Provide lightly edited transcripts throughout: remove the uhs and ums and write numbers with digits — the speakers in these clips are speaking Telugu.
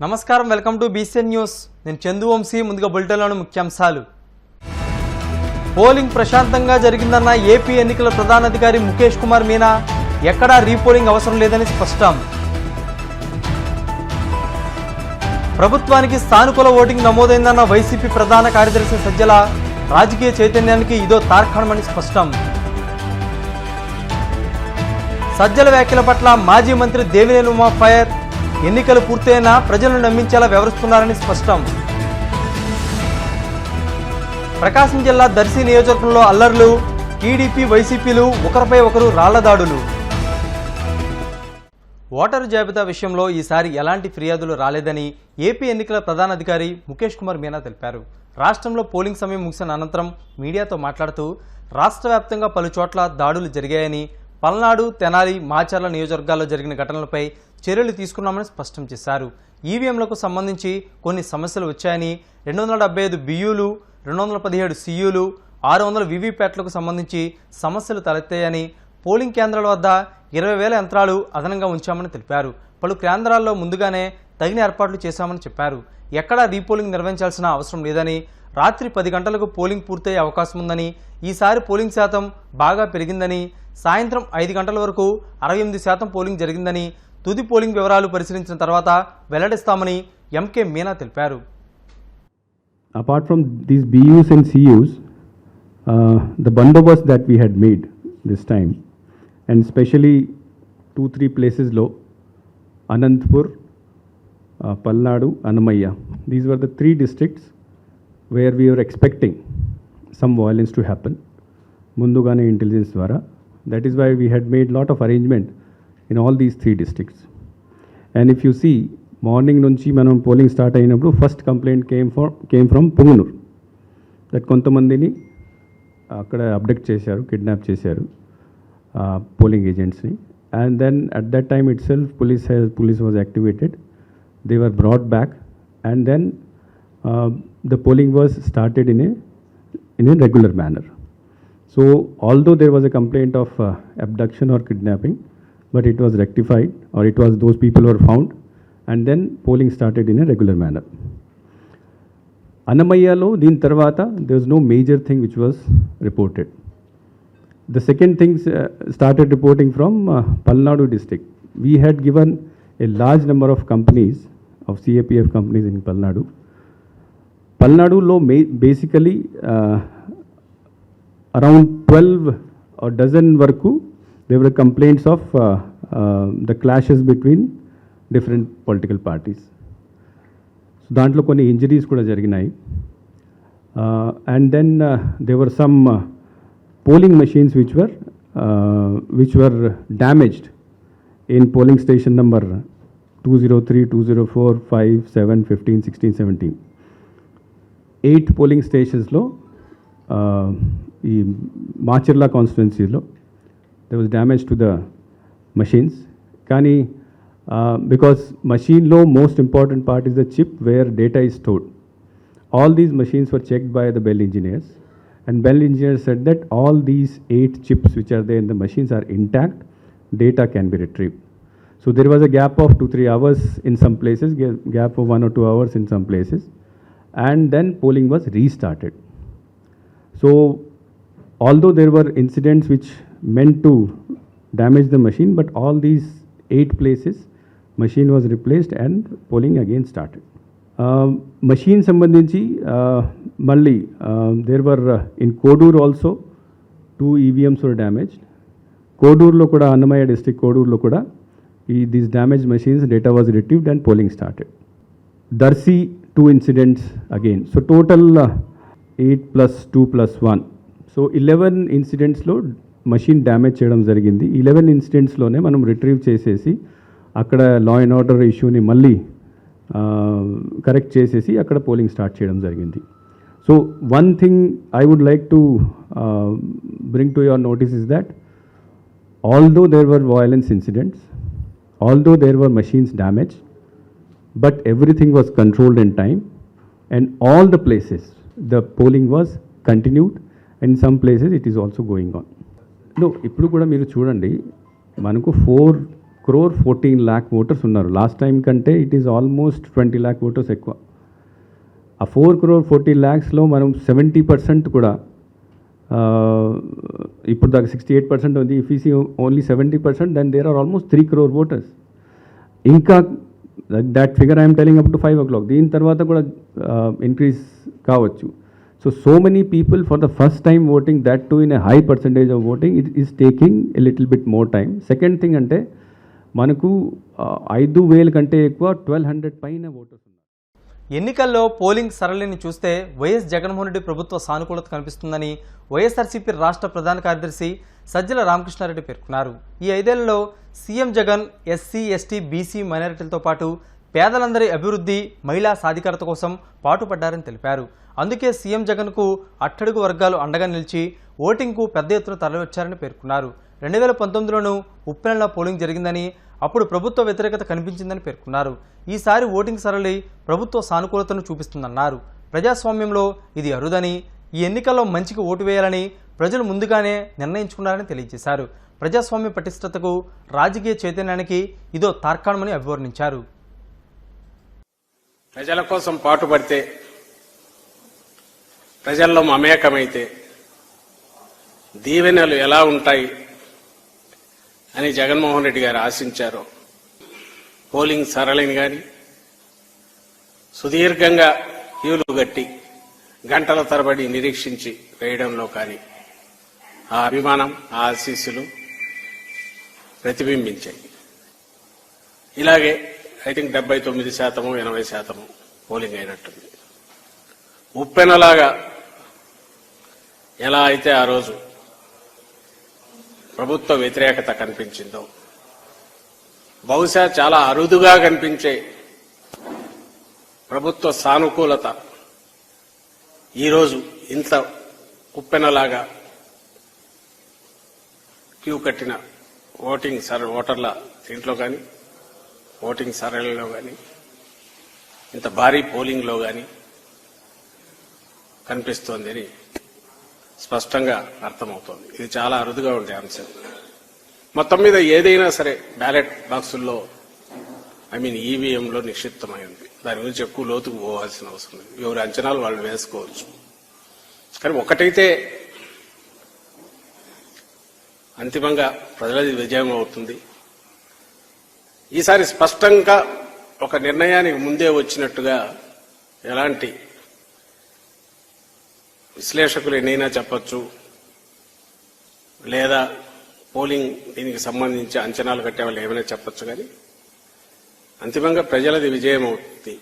నమస్కారం, వెల్కమ్ టు బీసీఎన్ న్యూస్. నేను చందువంశీ. ముందుగా బులెటిన్లోని ముఖ్యాంశాలు. పోలింగ్ ప్రశాంతంగా జరిగిందన్న ఏపీ ఎన్నికల ప్రధానాధికారి ముఖేష్ కుమార్ మీనా. ఎక్కడా రీపోలింగ్ అవసరం లేదని స్పష్టం. ప్రభుత్వానికి సానుకూల ఓటింగ్ నమోదైందన్న వైసీపీ ప్రధాన కార్యదర్శి సజ్జల. రాజకీయ చైతన్యానికి ఇదో తార్కాణమని స్పష్టం. సజ్జల వ్యాఖ్యల పట్ల మాజీ మంత్రి దేవినేని ఉమా ఫైర్. ఎన్నికలు పూర్తయినా ప్రజలను నమ్మించేలా వ్యవహరిస్తున్నారని స్పష్టం. ప్రకాశం జిల్లా దర్శి నియోజకవర్గంలో అల్లర్లు. టీడీపీ వైసీపీలు ఒకరిపై ఒకరు రాళ్లదాడులు. ఓటరు జాబితా విషయంలో ఈసారి ఎలాంటి ఫిర్యాదులు రాలేదని ఏపీ ఎన్నికల ప్రధానాధికారి ముఖేష్ కుమార్ మీనా తెలిపారు. రాష్ట్రంలో పోలింగ్ సమయం ముగిసిన అనంతరం మీడియాతో మాట్లాడుతూ రాష్ట్ర వ్యాప్తంగా పలు చోట్ల దాడులు జరిగాయని, పల్నాడు, తెనాలి, మాచర్ల నియోజకవర్గాల్లో జరిగిన ఘటనలపై చర్యలు తీసుకున్నామని స్పష్టం చేశారు. ఈవీఎంలకు సంబంధించి కొన్ని సమస్యలు వచ్చాయని, 275 బియ్యూలు, 217 సియ్యూలు, 600 వీవీప్యాట్లకు సంబంధించి సమస్యలు తలెత్తాయని, పోలింగ్ కేంద్రాల వద్ద 20,000 యంత్రాలు అదనంగా ఉంచామని తెలిపారు. పలు కేంద్రాల్లో ముందుగానే తగిన ఏర్పాట్లు చేశామని చెప్పారు. ఎక్కడా రీపోలింగ్ నిర్వహించాల్సిన అవసరం లేదని, రాత్రి 10 గంటలకు పోలింగ్ పూర్తయ్యే అవకాశం ఉందని, ఈసారి పోలింగ్ శాతం బాగా పెరిగిందని, సాయంత్రం 5 గంటల వరకు 68% పోలింగ్ జరిగిందని, తుది పోలింగ్ వివరాలు పరిశీలించిన తర్వాత వెల్లడిస్తామని ఎంకే మీనా తెలిపారు. Apart from these BUs and CUs, the bandobast that we had made this time, and especially 2-3 places low, Anantapur, Palnadu, Annamaya. These were the 3 districts where we were expecting some violence to happen. Mundugane intelligence dwara. That is why we had made lot of arrangement in all these 3 districts. And if you see, morning నుంచి మనం పోలింగ్ స్టార్ట్ అయినప్పుడు first complaint came from Punganur, that కొంతమందిని అక్కడ అబ్డక్ట్ చేశారు, కిడ్నాప్ చేశారు పోలింగ్ ఏజెంట్స్ని. And then at that time itself police was activated. They were brought back, and then the polling was started in a regular manner. So although there was a complaint of abduction or kidnapping, but it was rectified, or it was those people were found, and then polling started in a regular manner. Annamayalo, din tarvata, there was no major thing which was reported. The second thing started reporting from Palnadu district. We had given a large number of companies, of CAPF companies in Palnadu. Palnadu lo basically around 12 or dozen varku, there were complaints of the clashes between different political parties. So దాంట్లో కొన్ని ఇంజరీస్ కూడా జరిగినాయి. And then there were some polling machines which were damaged in polling station number 203, 204, 5, 7, 15, 16, 17. 8 polling stationsలో ఈ మాచర్ల కాన్స్టిట్యున్సీలో there was damage to the machines. కానీ because machine lo most important part is the chip where data is stored. All these machines were checked by the Bell engineers, and Bell engineers said that all these 8 chips which are there in the machines are intact, data can be retrieved. So there was a gap of 2-3 hours in some places, gap of 1 or 2 hours in some places, and then polling was restarted. So although there were incidents which meant to damage the machine, but all these 8 places machine was replaced and polling again started. Machine sambandhinchi malli there were in Kodur also 2 EVMs were damaged. Kodur lo kuda, Annamaya district Kodur lo kuda these damaged machines data was retrieved and polling started. Darsi 2 incidents again. So total 8 plus 2 plus 1. So 11 incidents lo machine damage చేయడం జరిగింది. 11 ఇన్సిడెంట్స్లోనే మనం రిట్రీవ్ చేసేసి అక్కడ లా అండ్ ఆర్డర్ ఇష్యూని మళ్ళీ కరెక్ట్ చేసేసి అక్కడ పోలింగ్ స్టార్ట్ చేయడం జరిగింది. So one thing I would like to bring to your notice is that although there were violence incidents, although there were machines damage, but everything was controlled in time, and all the places the polling was continued, and in some places it is also going on. ఇప్పుడు కూడా మీరు చూడండి, మనకు 4 1,14 lakh ఓటర్స్ ఉన్నారు. లాస్ట్ టైం కంటే it is almost 20 lakh voters ఎక్కువ. ఆ 4,14 lakhsలో మనం 70% కూడా ఇప్పుడు దాకా 68% ఉంది. If you see only 70%, then there are almost 3 crore voters. ఇంకా that figure I'm telling up to 5 o'clock. దీని తర్వాత కూడా ఇంక్రీజ్ కావచ్చు. So many people for the first time voting, that too in a high percentage of voting, it is taking a little bit more time. Second thing అంటే మనకు 5,000 కంటే ఎక్కువ 1,200 పైన ఓటర్స్ ఉన్నారు. ఎన్నికల్లో పోలింగ్ సరళిని చూస్తే వైఎస్ జగన్మోహన్ రెడ్డి ప్రభుత్వ సానుకూలత కనిపిస్తుందని వైఎస్ఆర్సీపీ రాష్ట్ర ప్రధాన కార్యదర్శి సజ్జల రామకృష్ణారెడ్డి పేర్కొన్నారు. ఈ 5 ఏళ్లలో CM Jagan SC, ST, BC మైనారిటీలతో పాటు పేదలందరి అభివృద్ధి, మహిళా సాధికారత కోసం పాటుపడ్డారని తెలిపారు. అందుకే సీఎం జగన్కు అట్టడుగు వర్గాలు అండగా నిలిచి ఓటింగ్కు పెద్ద ఎత్తున తరలివచ్చారని పేర్కొన్నారు. 2019లోనూ ఉప్పెనలా పోలింగ్ జరిగిందని, అప్పుడు ప్రభుత్వ వ్యతిరేకత కనిపించిందని పేర్కొన్నారు. ఈసారి ఓటింగ్ సరళి ప్రభుత్వ సానుకూలతను చూపిస్తుందన్నారు. ప్రజాస్వామ్యంలో ఇది అరుదని, ఈ ఎన్నికల్లో మంచికి ఓటు వేయాలని ప్రజలు ముందుగానే నిర్ణయించుకున్నారని తెలియజేశారు. ప్రజాస్వామ్య పటిష్టతకు, రాజకీయ చైతన్యానికి ఇదో తార్కాణమని అభివర్ణించారు. ప్రజల కోసం పాటుపడితే, ప్రజల్లో మమేకమైతే దీవెనలు ఎలా ఉంటాయి అని జగన్మోహన్ రెడ్డి గారు ఆశించారో, పోలింగ్ సరళిని కానీ సుదీర్ఘంగా క్యూలు గట్టి గంటల తరబడి నిరీక్షించి వేయడంలో కానీ ఆ అభిమానం, ఆ ఆశీస్సులు ప్రతిబింబించాయి. ఇలాగే ఐ థింక్ 79%, 80% పోలింగ్ అయినట్టుంది. ఉప్పెనలాగా ఎలా అయితే ఆ రోజు ప్రభుత్వ వ్యతిరేకత కనిపించిందో, బహుశా చాలా అరుదుగా కనిపించే ప్రభుత్వ సానుకూలత ఈరోజు ఇంత ఉప్పెనలాగా క్యూ కట్టిన ఓటర్ల దీంట్లో కానీ, ఓటింగ్ సరళిలో కానీ, ఇంత భారీ పోలింగ్లో కానీ కనిపిస్తోంది అని స్పష్టంగా అర్థమవుతోంది. ఇది చాలా అరుదుగా ఉండే అంశం. మొత్తం మీద ఏదైనా సరే బ్యాలెట్ బాక్సుల్లో, ఈవీఎంలో నిక్షిప్తమైంది. దాని గురించి ఎక్కువ లోతుకు పోవాల్సిన అవసరం లేదు. ఎవరి అంచనాలు వాళ్ళు వేసుకోవచ్చు. కానీ ఒకటైతే అంతిమంగా ప్రజలది విజయం అవుతుంది. ఈసారి స్పష్టంగా ఒక నిర్ణయానికి ముందే వచ్చినట్టుగా ఎలాంటి విశ్లేషకులు ఎన్నైనా చెప్పొచ్చు, లేదా పోలింగ్ దీనికి సంబంధించి అంచనాలు కట్టే వాళ్ళు ఏమైనా చెప్పొచ్చు, కానీ అంతిమంగా ప్రజలది విజయం అవుతుంది.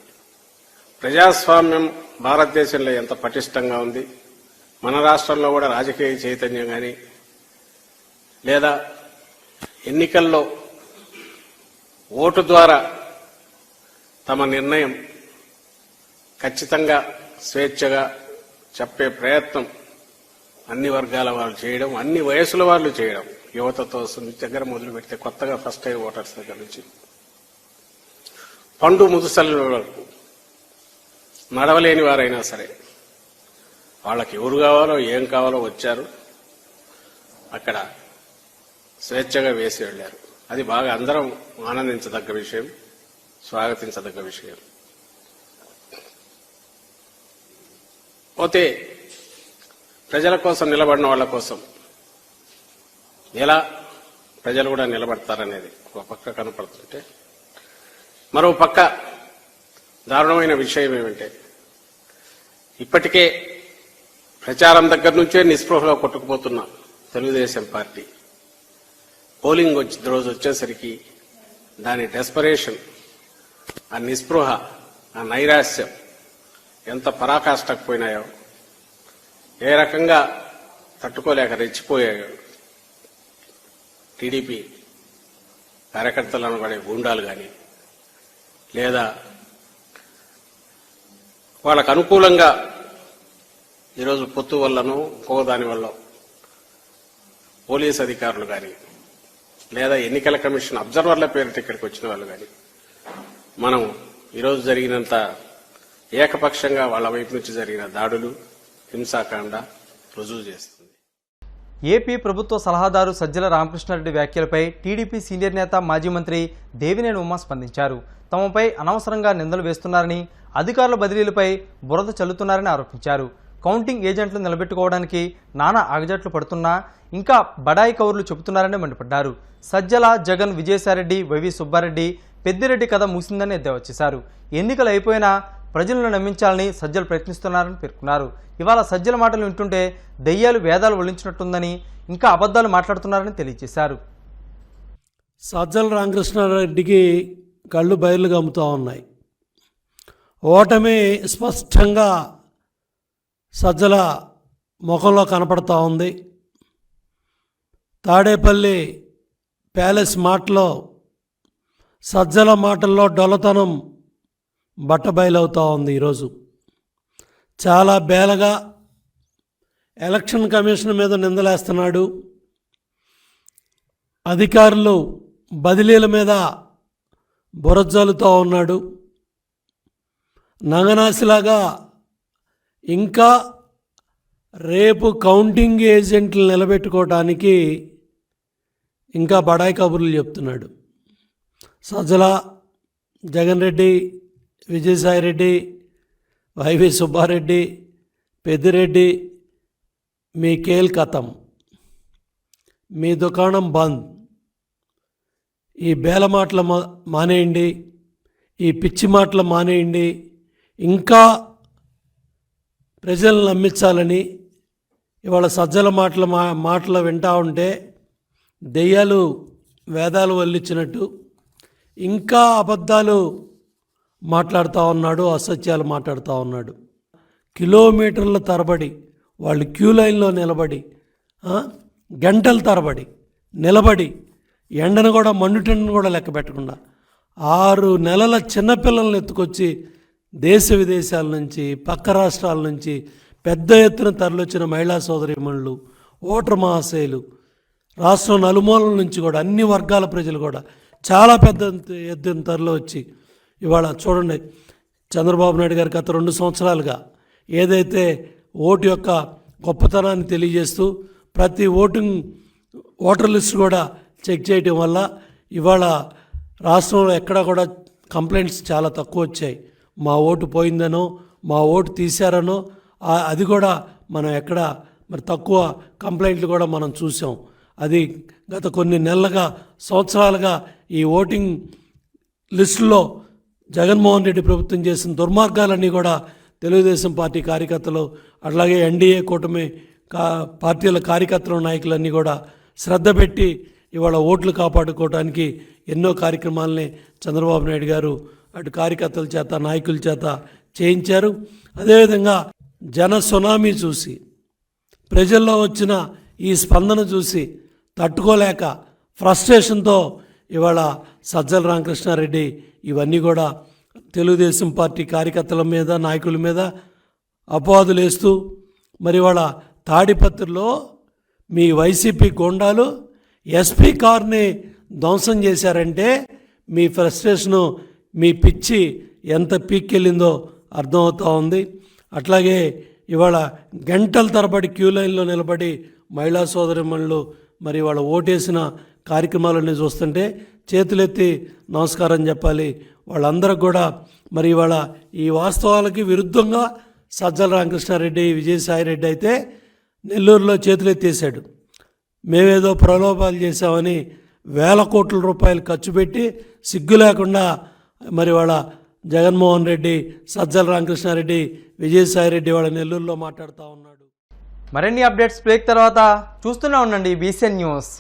ప్రజాస్వామ్యం భారతదేశంలో ఎంత పటిష్టంగా ఉంది, మన రాష్ట్రంలో కూడా రాజకీయ చైతన్యం కానీ, లేదా ఎన్నికల్లో ఓటు ద్వారా తమ నిర్ణయం ఖచ్చితంగా స్వేచ్ఛగా చెప్పే ప్రయత్నం అన్ని వర్గాల వాళ్ళు చేయడం, అన్ని వయసుల వాళ్ళు చేయడం, యువతతో దగ్గర మొదలు పెడితే కొత్తగా ఫస్ట్ టైం ఓటర్స్ దగ్గర నుంచి పండు ముదుసల వరకు నడవలేని వారైనా సరే వాళ్ళకి ఎవరు కావాలో ఏం కావాలో వచ్చారు, అక్కడ స్వేచ్ఛగా వేసి వెళ్లారు. అది బాగా అందరం ఆనందించదగ్గ విషయం, స్వాగతించదగ్గ విషయం. పోతే ప్రజల కోసం నిలబడిన వాళ్ళ కోసం ఎలా ప్రజలు కూడా నిలబడతారనేది ఒక పక్క కనపడుతుంటే, మరో పక్క దారుణమైన విషయం ఏమంటే, ఇప్పటికే ప్రచారం దగ్గర నుంచే నిస్పృహలో కొట్టుకుపోతున్న తెలుగుదేశం పార్టీ పోలింగ్ రోజు వచ్చేసరికి దాని డెస్పరేషన్, ఆ నిస్పృహ, ఆ నైరాశ్యం ఎంత పరాకాష్ఠకు పోయినాయో, ఏ రకంగా తట్టుకోలేక రెచ్చిపోయాయో టీడీపీ కార్యకర్తలను పడే గూండాలు కానీ, లేదా వాళ్ళకు అనుకూలంగా ఈరోజు పొత్తు వల్లనో ఇంకో దాని వల్ల పోలీస్ అధికారులు కానీ, లేదా ఎన్నికల కమిషన్ అబ్జర్వర్ల పేరిట ఇక్కడికి వచ్చిన వాళ్ళు కానీ, మనం ఈరోజు జరిగినంత ఏకపక్షంగా వాళ్ళ వైపు నుంచి జరిగిన దాడులు, హింసాకాండ రుజువు చేస్తుంది. ఏపీ ప్రభుత్వ సలహాదారు సజ్జల రామకృష్ణారెడ్డి వ్యాఖ్యలపై టీడీపీ సీనియర్ నేత మాజీ మంత్రి దేవినేని ఉమా స్పందించారు. తమపై అనవసరంగా నిందలు వేస్తున్నారని, అధికారుల బదిలీలపై బురద చల్లుతున్నారని ఆరోపించారు. కౌంటింగ్ ఏజెంట్లు నిలబెట్టుకోవడానికి నానా ఆగజాట్లు పడుతున్నా ఇంకా బడాయి కౌర్లు చెబుతున్నారని మండిపడ్డారు. సజ్జల, జగన్, విజయసాయిరెడ్డి, వైవి సుబ్బారెడ్డి, పెద్దిరెడ్డి కథ ముగిసిందని ఎద్దేవా చేశారు. ఎన్నికలు అయిపోయినా ప్రజలను నమ్మించాలని సజ్జలు ప్రయత్నిస్తున్నారని పేర్కొన్నారు. ఇవాళ సజ్జల మాటలు వింటుంటే దెయ్యాలు వేదాలు ఒలించినట్టుందని, ఇంకా అబద్ధాలు మాట్లాడుతున్నారని తెలియజేశారు. సజ్జల రామకృష్ణారెడ్డికి కళ్ళు బయర్లు గమ్ముతూ ఉన్నాయి. ఓటమి స్పష్టంగా సజ్జల ముఖంలో కనపడతా ఉంది. తాడేపల్లి ప్యాలెస్ మాటలో సజ్జల మాటల్లో డొల్లతనం బట్టబయలవుతూ ఉంది. ఈరోజు చాలా బేలగా ఎలక్షన్ కమిషన్ మీద నిందలేస్తున్నాడు. అధికారులు బదిలీల మీద బురజల్లుతూ ఉన్నాడు. నంగనాసిలాగా ఇంకా రేపు కౌంటింగ్ ఏజెంట్లు నిలబెట్టుకోవటానికి ఇంకా బడాయి కబుర్లు చెప్తున్నాడు. సజ్జల, జగన్ రెడ్డి, విజయసాయిరెడ్డి, వైవి సుబ్బారెడ్డి, పెద్దిరెడ్డి, మీ కేల్ కథం, మీ దుకాణం బంద్. ఈ బేల మాటలు మానేయండి, ఈ పిచ్చి మాటలు మానేయండి. ఇంకా ప్రజలను నమ్మించాలని ఇవాళ సజ్జల మాటలు వింటూ ఉంటే దెయ్యాలు వేదాలు వల్లించినట్టు ఇంకా అబద్ధాలు మాట్లాడుతూ ఉన్నాడు, అసత్యాలు మాట్లాడుతూ ఉన్నాడు. కిలోమీటర్ల తరబడి వాళ్ళు క్యూ లైన్లో నిలబడి, గంటల తరబడి నిలబడి, ఎండను కూడా మండుటెండను కూడా లెక్క పెట్టకుండా 6 నెలల చిన్నపిల్లలను ఎత్తుకొచ్చి దేశ విదేశాల నుంచి, పక్క రాష్ట్రాల నుంచి పెద్ద ఎత్తున తరలివచ్చిన మహిళా సోదరీమణులు, ఓటర్ మహాశయులు, రాష్ట్రం నలుమూలల నుంచి కూడా అన్ని వర్గాల ప్రజలు కూడా చాలా పెద్ద ఎత్తున తరలి వచ్చి ఇవాళ చూడండి, చంద్రబాబు నాయుడు గారు గత 2 సంవత్సరాలుగా ఏదైతే ఓటు యొక్క గొప్పతనాన్ని తెలియజేస్తూ ప్రతి ఓటర్ లిస్ట్ కూడా చెక్ చేయటం వల్ల ఇవాళ రాష్ట్రంలో ఎక్కడా కూడా కంప్లైంట్స్ చాలా తక్కువ వచ్చాయి. మా ఓటు పోయిందనో, మా ఓటు తీశారనో అది కూడా మనం ఎక్కడ మరి తక్కువ కంప్లైంట్లు కూడా మనం చూసాం. అది గత కొన్ని నెలలుగా, సంవత్సరాలుగా ఈ ఓటింగ్ లిస్టులో జగన్మోహన్ రెడ్డి ప్రభుత్వం చేసిన దుర్మార్గాలన్నీ కూడా తెలుగుదేశం పార్టీ కార్యకర్తలు, అట్లాగే ఎన్డీఏ కూటమి పార్టీల కార్యకర్తలు, నాయకులన్నీ కూడా శ్రద్ధ పెట్టి ఇవాళ ఓట్లు కాపాడుకోవడానికి ఎన్నో కార్యక్రమాలని చంద్రబాబు నాయుడు గారు అటు కార్యకర్తల చేత, నాయకుల చేత చేయించారు. అదేవిధంగా జన సునామీ చూసి, ప్రజల్లో వచ్చిన ఈ స్పందన చూసి తట్టుకోలేక ఫ్రస్ట్రేషన్తో ఇవాళ సజ్జల రామకృష్ణారెడ్డి ఇవన్నీ కూడా తెలుగుదేశం పార్టీ కార్యకర్తల మీద, నాయకుల మీద అపవాదులు వేస్తూ మరి ఇవాళ తాడిపత్రిలో మీ వైసీపీ గోండాలు ఎస్పీ కార్ని ధ్వంసం చేశారంటే మీ ఫ్రస్ట్రేషను, మీ పిచ్చి ఎంత పీక్కెళ్ళిందో అర్థమవుతూ ఉంది. అట్లాగే ఇవాళ గంటల తరబడి క్యూ లైన్లో నిలబడి మహిళా సోదరిమణులు మరి ఇవాళ ఓటేసిన కార్యక్రమాలన్నీ చూస్తుంటే చేతులెత్తి నమస్కారం చెప్పాలి. వాళ్ళందరికి కూడా మరి ఇవాళ ఈ వాస్తవాలకి విరుద్ధంగా సజ్జల రామకృష్ణారెడ్డి, విజయసాయిరెడ్డి అయితే నెల్లూరులో చేతులెత్తేసాడు. మేమేదో ప్రలోభాలు చేశామని వేల కోట్ల రూపాయలు ఖర్చు పెట్టి సిగ్గు లేకుండా మరి వాళ్ళ జగన్మోహన్ రెడ్డి, సజ్జల రామకృష్ణారెడ్డి, విజయసాయిరెడ్డి వాళ్ళ నెల్లూరులో మాట్లాడుతూ ఉన్నాడు. మరిన్ని అప్డేట్స్ బ్రేక్ తర్వాత చూస్తూనే ఉండండి BCN న్యూస్.